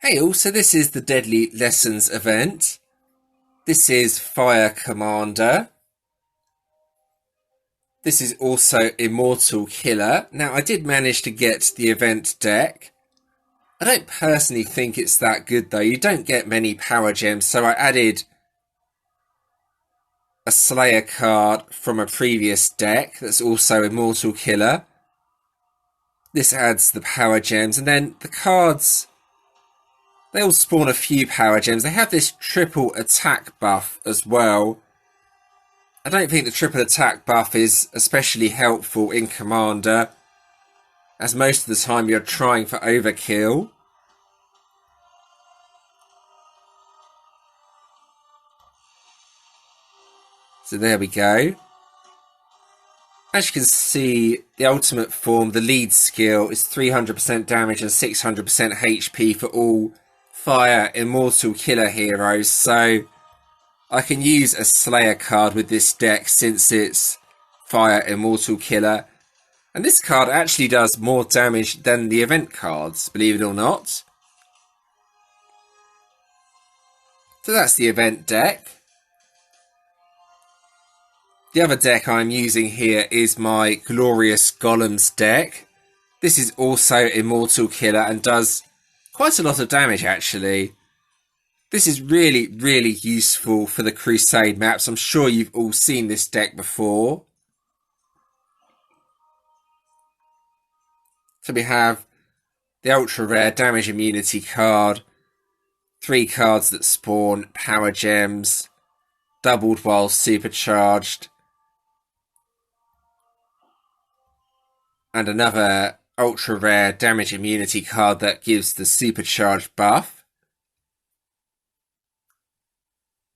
Hey, also this is the Deadly Lessons event. This is Fire Commander. This is also Immortal Killer. Now, I did manage to get the event deck. I don't personally think it's that good though. You don't get many power gems, so I added a Slayer card from a previous deck that's also Immortal Killer. This adds the power gems, and then the cards, they all spawn a few power gems. They have this triple attack buff as well. I don't think the triple attack buff is especially helpful in Commander, as most of the time you're trying for overkill. So there we go. As you can see, the ultimate form, the lead skill, is 300% damage and 600% HP for all Fire Immortal Killer heroes. So I can use a Slayer card with this deck since it's Fire Immortal Killer. And this card actually does more damage than the event cards, believe it or not. So that's the event deck. The other deck I'm using here is my Glorious Golems deck. This is also Immortal Killer and does quite a lot of damage actually. This is really, really useful for the Crusade maps. I'm sure you've all seen this deck before. So we have the ultra rare damage immunity card, 3 cards that spawn power gems, doubled while supercharged, and another ultra rare damage immunity card that gives the supercharged buff.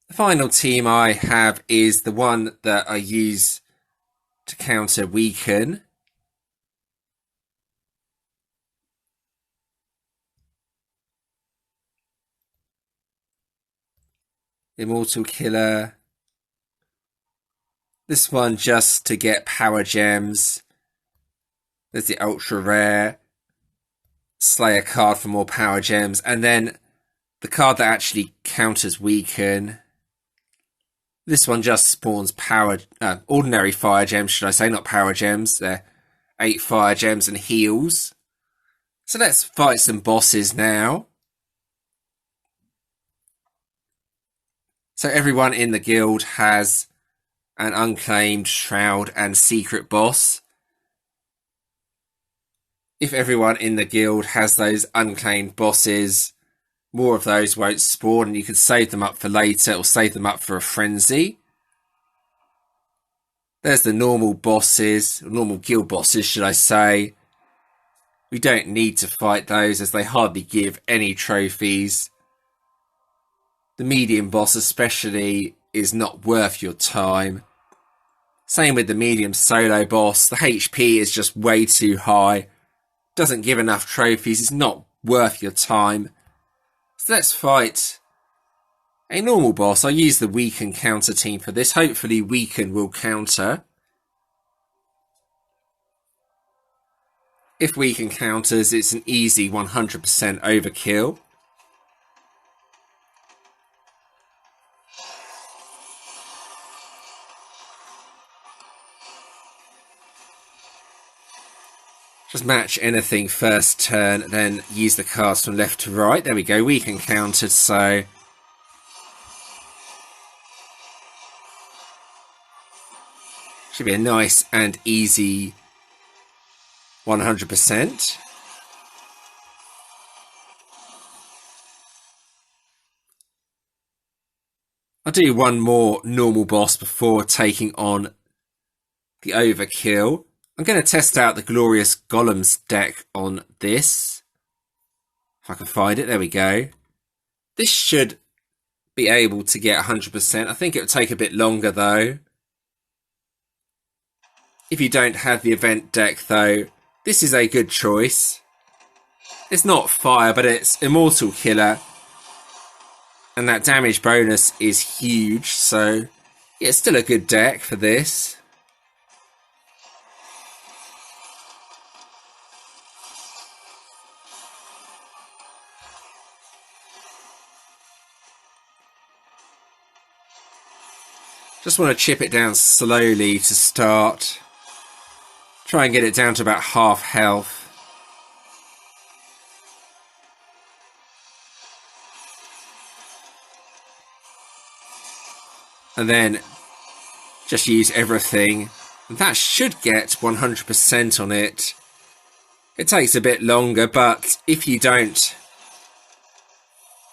The final team I have is the one that I use to counter weaken. Immortal Killer. This one just to get power gems. There's the ultra rare Slayer card for more power gems, and then the card that actually counters weaken. This one just spawns ordinary fire gems, should I say, not power gems. They're 8 fire gems and heals. So let's fight some bosses now. So everyone in the guild has an unclaimed shroud and secret boss. If everyone in the guild has those unclaimed bosses, more of those won't spawn and you can save them up for later or save them up for a frenzy. There's the normal bosses, normal guild bosses should I say. We don't need to fight those as they hardly give any trophies. The medium boss especially is not worth your time. Same with the medium solo boss, the HP is just way too high. Doesn't give enough trophies, it's not worth your time. So let's fight a normal boss. I use the weaken counter team for this. Hopefully weaken will counter. If weaken counters, it's an easy 100% overkill. Just match anything first turn, then use the cards from left to right. There we go, weaken countered, so should be a nice and easy 100%. I'll do one more normal boss before taking on the overkill. I'm going to test out the Glorious Golems deck on this. If I can find it, there we go. This should be able to get 100%. I think it will take a bit longer though. If you don't have the event deck though, this is a good choice. It's not fire, but it's Immortal Killer. And that damage bonus is huge, so yeah, it's still a good deck for this. Just want to chip it down slowly to start. Try and get it down to about half health. And then just use everything. And that should get 100% on it. It takes a bit longer, but if you don't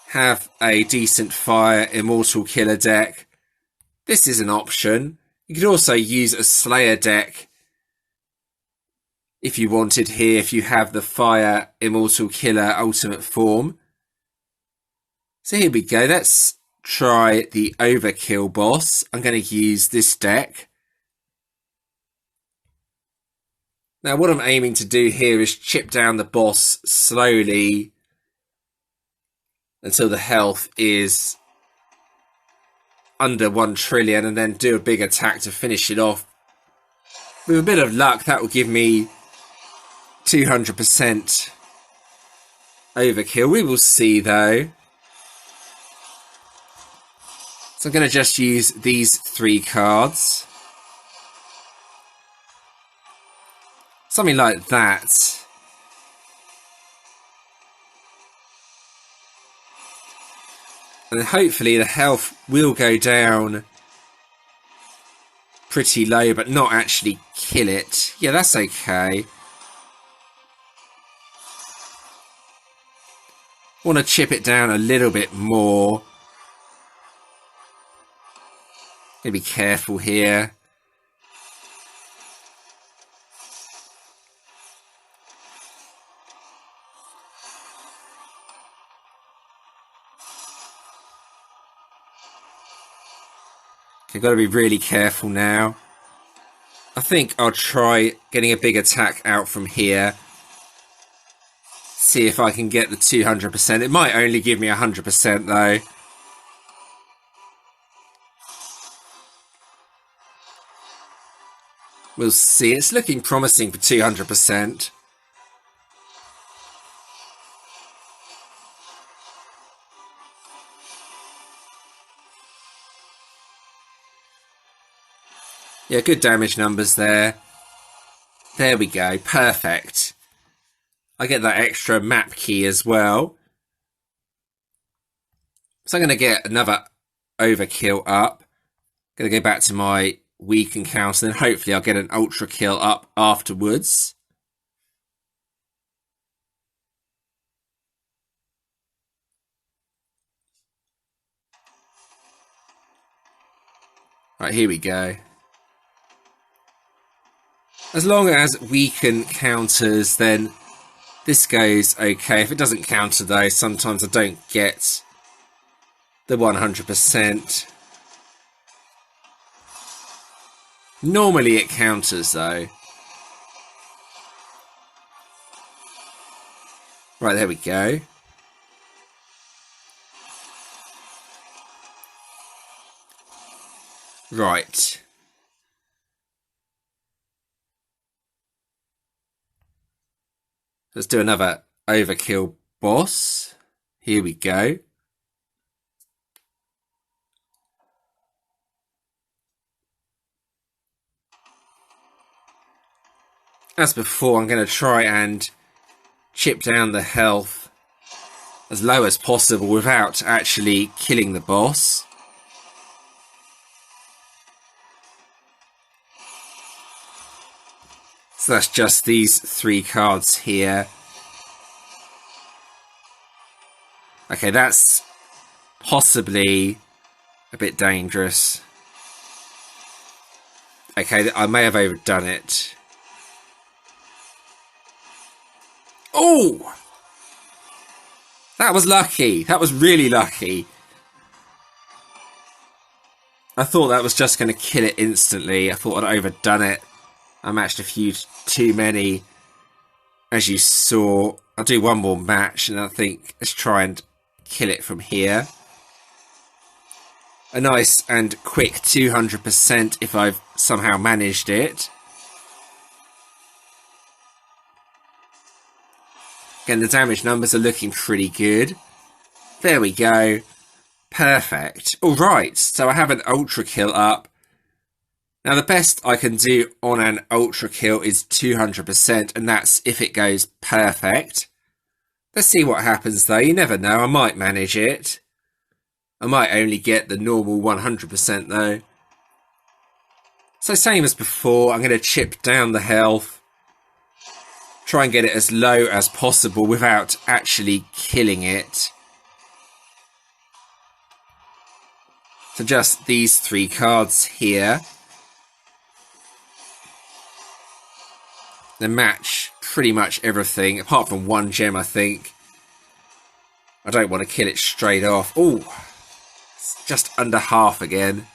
have a decent fire immortal killer deck, this is an option. You could also use a Slayer deck if you wanted here, if you have the fire immortal killer ultimate form. So here we go. Let's try the Overkill Boss. I'm going to use this deck. Now what I'm aiming to do here is chip down the boss slowly until the health is under 1 trillion and then do a big attack to finish it off. With a bit of luck, that will give me 200% overkill. We will see though. So I'm going to just use these 3 cards. Something like that. And hopefully the health will go down pretty low, but not actually kill it. Yeah, that's okay. Want to chip it down a little bit more. Gotta be careful here. I've got to be really careful now. I think I'll try getting a big attack out from here. See if I can get the 200%. It might only give me 100% though. We'll see. It's looking promising for 200%. Yeah, good damage numbers there. There we go. Perfect. I get that extra map key as well. So I'm going to get another overkill up. Going to go back to my weak encounter. Then hopefully I'll get an ultra kill up afterwards. Right, here we go. As long as weaken counters, then this goes okay. If it doesn't counter though, sometimes I don't get the 100%. Normally it counters though. Right, there we go. Right. Let's do another overkill boss. Here we go. As before, I'm going to try and chip down the health as low as possible without actually killing the boss. So that's just these 3 cards here. Okay, that's possibly a bit dangerous. Okay, I may have overdone it. Oh! That was lucky. That was really lucky. I thought that was just going to kill it instantly. I thought I'd overdone it. I matched a few too many, as you saw. I'll do one more match and I think let's try and kill it from here. A nice and quick 200% if I've somehow managed it. Again, the damage numbers are looking pretty good. There we go. Perfect. Alright, so I have an ultra kill up. Now the best I can do on an ultra kill is 200%, and that's if it goes perfect. Let's see what happens though, you never know, I might manage it. I might only get the normal 100% though. So same as before, I'm going to chip down the health. Try and get it as low as possible without actually killing it. So just these 3 cards here. They match pretty much everything, apart from 1 gem, I think. I don't want to kill it straight off. Oh, it's just under half again.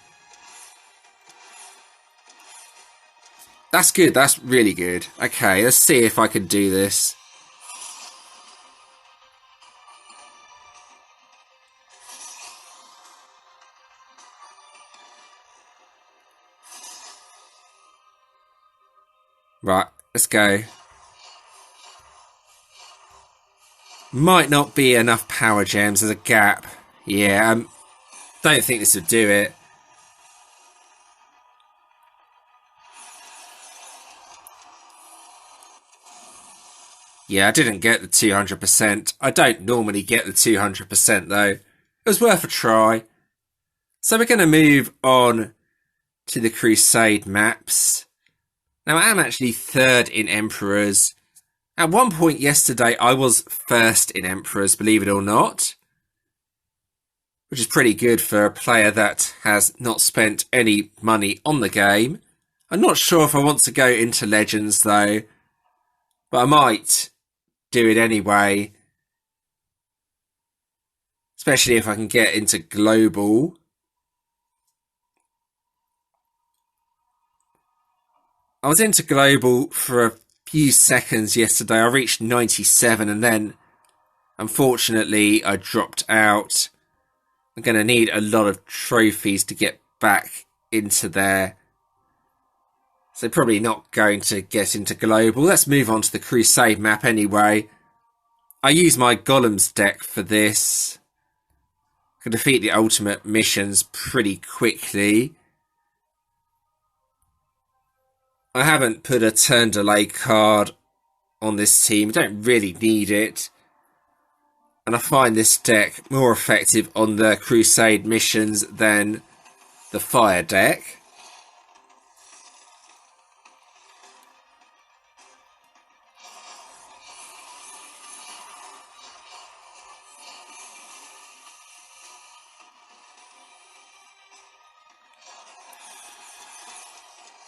That's good, that's really good. Okay, let's see if I can do this. Right, let's go. Might not be enough power gems, there's a gap. Yeah, don't think this would do it. Yeah, I didn't get the 200%. I don't normally get the 200% though. It was worth a try. So we're going to move on to the Crusade Maps. Now I am actually 3rd in Emperors. At one point yesterday I was 1st in Emperors, believe it or not. Which is pretty good for a player that has not spent any money on the game. I'm not sure if I want to go into Legends though. But I might do it anyway. Especially if I can get into Global. I was into Global for a few seconds yesterday. I reached 97 and then unfortunately I dropped out. I'm going to need a lot of trophies to get back into there. So probably not going to get into Global. Let's move on to the Crusade map anyway. I use my Golems deck for this. Can defeat the ultimate missions pretty quickly. I haven't put a turn delay card on this team. I don't really need it. And I find this deck more effective on the Crusade missions than the Fire deck.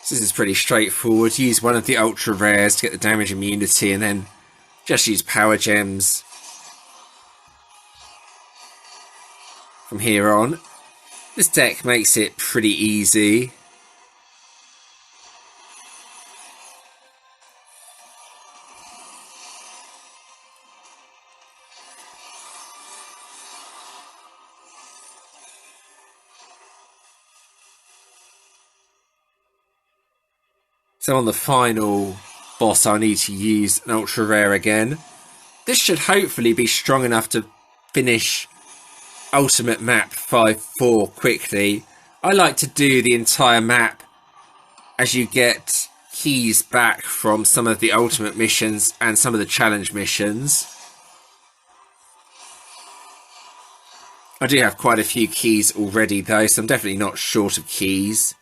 This is pretty straightforward. Use one of the ultra rares to get the damage immunity and then just use power gems from here on. This deck makes it pretty easy. So on the final boss I need to use an ultra rare again. This should hopefully be strong enough to finish Ultimate Map 5-4 quickly. I like to do the entire map as you get keys back from some of the ultimate missions and some of the challenge missions. I do have quite a few keys already though, so I'm definitely not short of keys.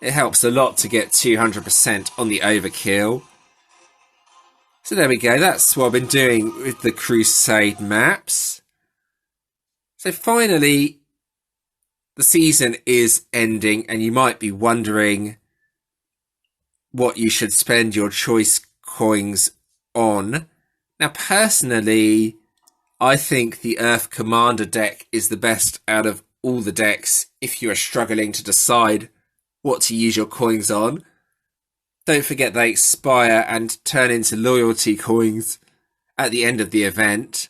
It helps a lot to get 200% on the overkill. So there we go, that's what I've been doing with the Crusade maps. So finally, the season is ending and you might be wondering what you should spend your choice coins on. Now personally, I think the Earth Commander deck is the best out of all the decks if you are struggling to decide what to use your coins on. Don't forget they expire and turn into loyalty coins at the end of the event.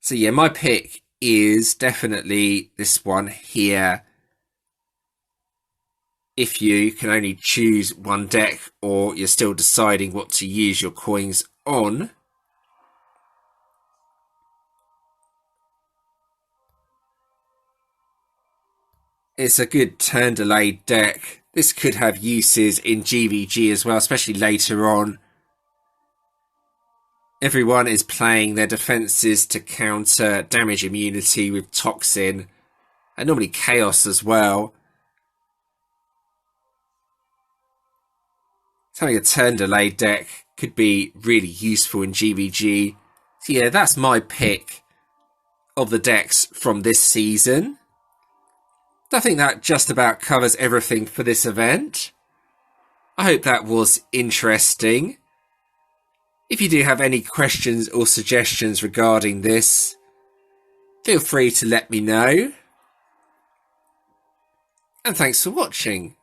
So yeah, my pick is definitely this one here. If you can only choose one deck or you're still deciding what to use your coins on. It's a good turn delayed deck. This could have uses in GVG as well, especially later on. Everyone is playing their defences to counter damage immunity with Toxin, and normally Chaos as well. So having a turn delay deck could be really useful in GVG. So yeah, that's my pick of the decks from this season. I think that just about covers everything for this event. I hope that was interesting. If you do have any questions or suggestions regarding this, feel free to let me know. And thanks for watching.